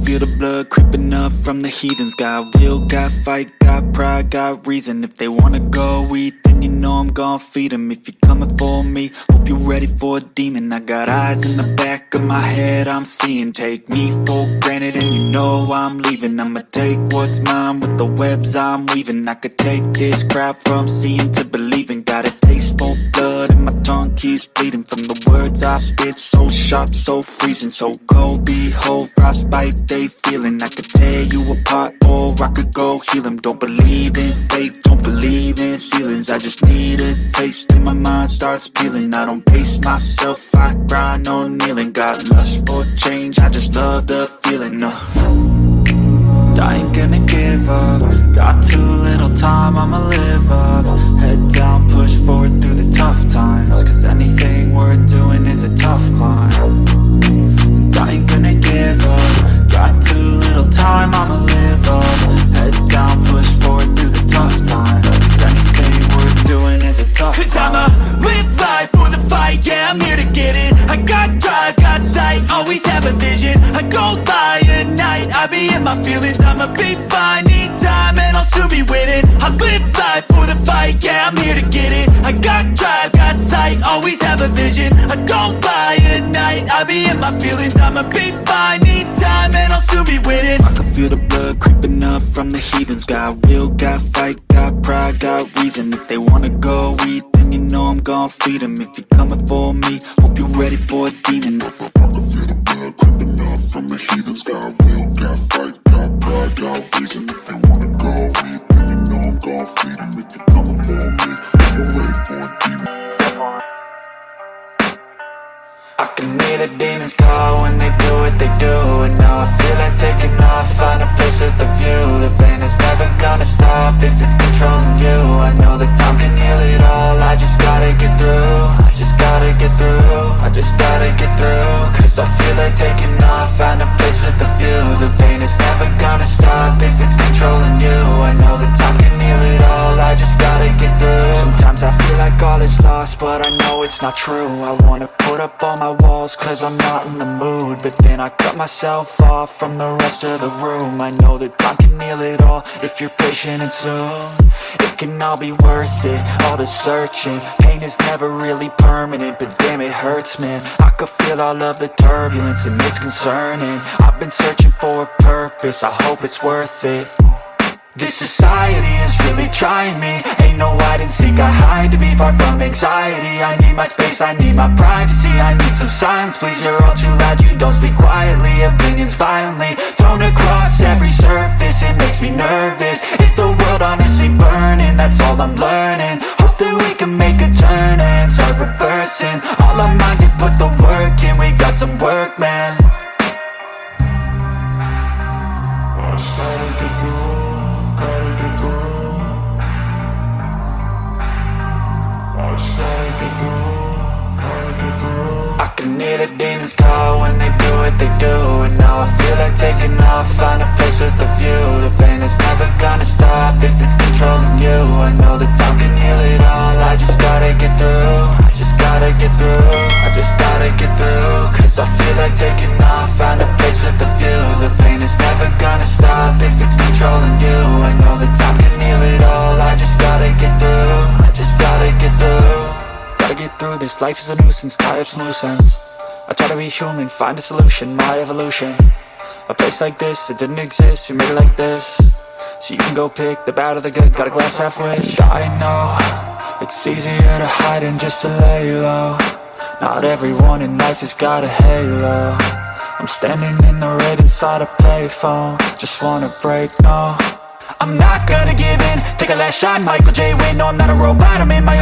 feel the blood creeping up from the heathens. Got will, got fight, got pride, got reason. If they wanna go eat, then you know I'm gon' feed them. If you're coming for me, hope you're ready for a demon. I got eyes in the back of my head, I'm seeing. Take me for granted and you know I'm leaving. I'ma take what's mine with the webs I'm weaving. I could take this crowd from seeing to believing. Got a taste for blood and my tongue keeps bleeding. From the words I spit, so sharp, so freezing, so cold. Behold, frostbite they feeling. I could tear you apart or I could go heal them. Don't believe in fate, don't believe in ceilings. I just need a taste and my mind starts peeling. I don't pace myself, I grind on kneeling. Got lust for change, I just love the feeling. I ain't gonna give up. Got too little time, I'ma live up. Head down, push forward through the tough times. Cause anything worth doing is a tough climb. And I ain't gonna give up. Got too little time, I'ma live up. Head down, push forward through the tough times. Cause anything worth doing is a tough climb. Cause I'ma live life for the fight, yeah, I'm here to get it. I got drive, got sight, always have a vision. I go by at night, I be in my feelings. I'ma be fine, need time and I'll soon be winning. I live life for the fight, yeah, I'm here to get it. I got drive, got sight, always have a vision. I go by at night, I be in my feelings. I'ma be fine, need time and I'll soon be winning. I can feel the blood creeping up from the heathens. Got will, got fight, got pride, got reason. If they wanna go eat, then you know I'm gon' feed them. If you're coming for me, hope you're ready for a demon. I can feel the blood creeping up from the heathens. Got will, got fight, got pride, got reason. If they wanna go eat, then you know I'm gon' feed them. If you're coming for me, hope you're ready for a demon. I can hear the demons call when they do what they do. And now I feel like taking off, find a place with a view. The pain is never gonna stop if it's controlling you. I know that time can heal it all, I just gotta get through. I just gotta get through, I just gotta get through. Cause I feel like taking off, find a place with a view. The pain is never gonna stop if it's controlling you. I know that time can heal it all, I just gotta get through. Sometimes I feel like all is lost, but I know it's not true. I wanna put up all my walls cause I'm not in the mood. But then I cut myself off from the rest of the room. I know that time can heal it all if you're patient and soon. It can all be worth it, all the searching. Pain is never really permanent, but damn it hurts, man. I could feel all of the turbulence and it's concerning. I've been searching for a purpose, I hope it's worth it. This society is really trying me. Ain't no hide and seek, I hide to be far from anxiety. I need my space, I need my privacy. I need some silence, please, you're all too loud. You don't speak quietly, opinions violently thrown across every surface. It makes me nervous, is the world honestly burning? That's all I'm learning. Hope that we can make a turn and start reversing. All our minds have put the work in, we got some work, man. I can hear the demons call when they do what they do. And now I feel like taking off, find a place with a view. The pain is never gonna stop if it's controlling you. I know that time can heal it all, I just gotta get through. I just gotta get through, I just gotta get through. Cause I feel like taking off, find a place with a view. The pain is never gonna stop if it's controlling you. I know that time can heal it all, I just gotta get through. I just gotta get through. Gotta get through this, life is a nuisance, tie up some loose ends. I try to be human, find a solution, my evolution. A place like this, it didn't exist, we made it like this. So you can go pick the bad or the good, got a glass halfway. I know, it's easier to hide than just to lay low. Not everyone in life has got a halo. I'm standing in the red inside a payphone. Just wanna break, no, I'm not gonna give in. Take a last shot, Michael J. Win. No, I'm not a robot, I'm in my own